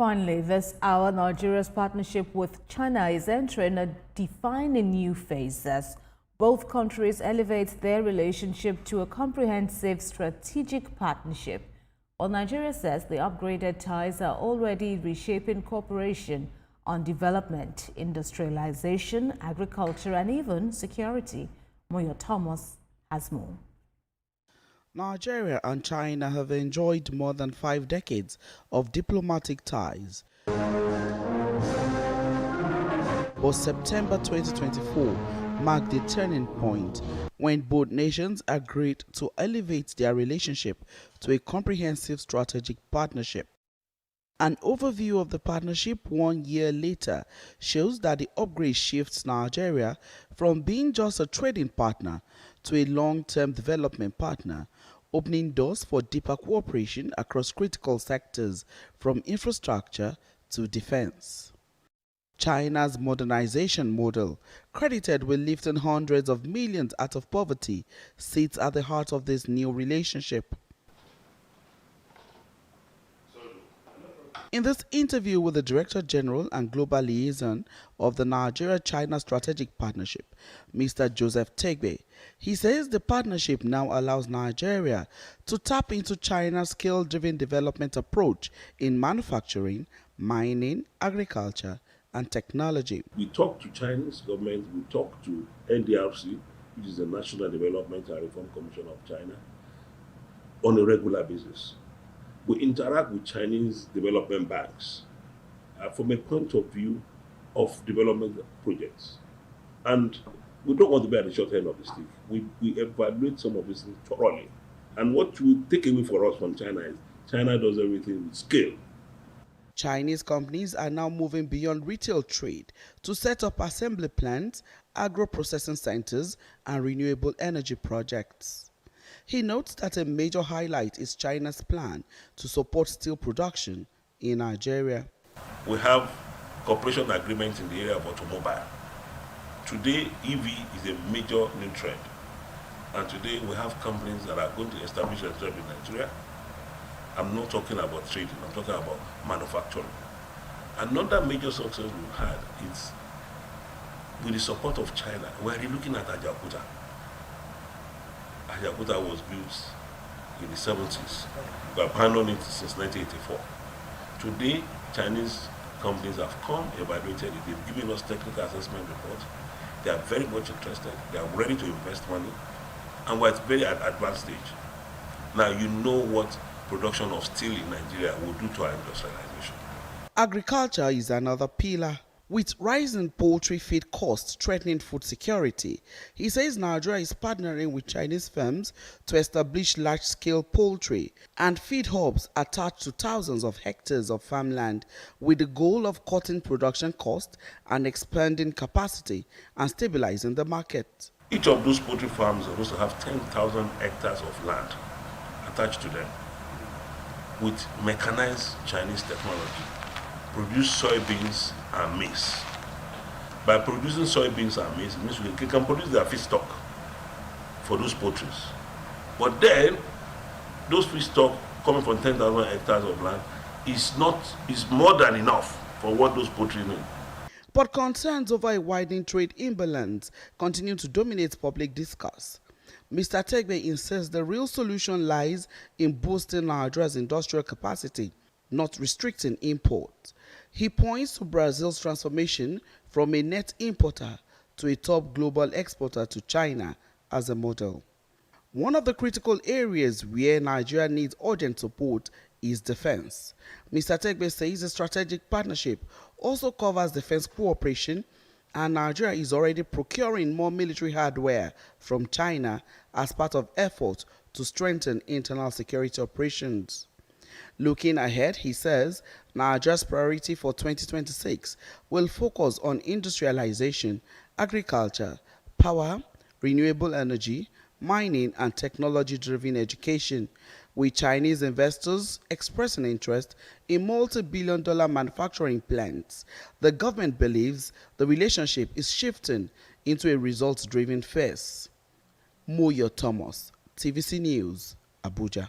Finally, this hour, Nigeria's partnership with China is entering a defining new phase as both countries elevate their relationship to a comprehensive strategic partnership. While Nigeria says the upgraded ties are already reshaping cooperation on development, industrialization, agriculture, and even security. Moyo Thomas has more. Nigeria and China have enjoyed more than 5 decades of diplomatic ties. But September 2024 marked the turning point when both nations agreed to elevate their relationship to a comprehensive strategic partnership. An overview of the partnership 1 year later shows that the upgrade shifts Nigeria from being just a trading partner to a long-term development partner, opening doors for deeper cooperation across critical sectors from infrastructure to defense. China's modernization model, credited with lifting hundreds of millions out of poverty, sits at the heart of this new relationship. In this interview with the Director General and Global Liaison of the Nigeria-China Strategic Partnership, Mr. Joseph Tegbe, he says the partnership now allows Nigeria to tap into China's skill-driven development approach in manufacturing, mining, agriculture, and technology. We talk to Chinese government, we talk to NDRC, which is the National Development and Reform Commission of China, on a regular basis. We interact with Chinese development banks from a point of view of development projects. And we don't want to be at the short end of the stick. We evaluate some of these things thoroughly. And what we take away for us from China is China does everything with scale. Chinese companies are now moving beyond retail trade to set up assembly plants, agro-processing centers, and renewable energy projects. He notes that a major highlight is China's plan to support steel production in Nigeria. We have cooperation agreements in the area of automobile. Today, EV is a major new trend. And today we have companies that are going to establish themselves in Nigeria. I'm not talking about trading, I'm talking about manufacturing. Another major success we've had is with the support of China. We're looking at Ajaokuta. Ajaokuta was built in the 70s. We have abandoned it since 1984. Today, Chinese companies have come, evaluated it, they've given us technical assessment reports. They are very much interested, they are ready to invest money, and we're at a very advanced stage. Now you know what production of steel in Nigeria will do to our industrialization. Agriculture is another pillar. With rising poultry feed costs threatening food security, he says Nigeria is partnering with Chinese firms to establish large-scale poultry and feed hubs attached to thousands of hectares of farmland with the goal of cutting production costs and expanding capacity and stabilizing the market. Each of those poultry farms are supposed to have 10,000 hectares of land attached to them with mechanized Chinese technology. Produce soybeans and maize. By producing soybeans and maize, it means we can produce their feedstock for those poultries. But then, those feedstock coming from 10,000 hectares of land is more than enough for what those poultry need. But concerns over a widening trade imbalance continue to dominate public discourse. Mr. Tegbe insists the real solution lies in boosting Nigeria's industrial capacity, not restricting imports. He points to Brazil's transformation from a net importer to a top global exporter to China as a model. One of the critical areas where Nigeria needs urgent support is defense. Mr. Tegbe says the strategic partnership also covers defense cooperation, and Nigeria is already procuring more military hardware from China as part of efforts to strengthen internal security operations. Looking ahead, he says, Nigeria's priority for 2026 will focus on industrialization, agriculture, power, renewable energy, mining, and technology-driven education, with Chinese investors expressing interest in multi-billion-dollar manufacturing plants. The government believes the relationship is shifting into a results-driven phase. Moyo Thomas, TVC News, Abuja.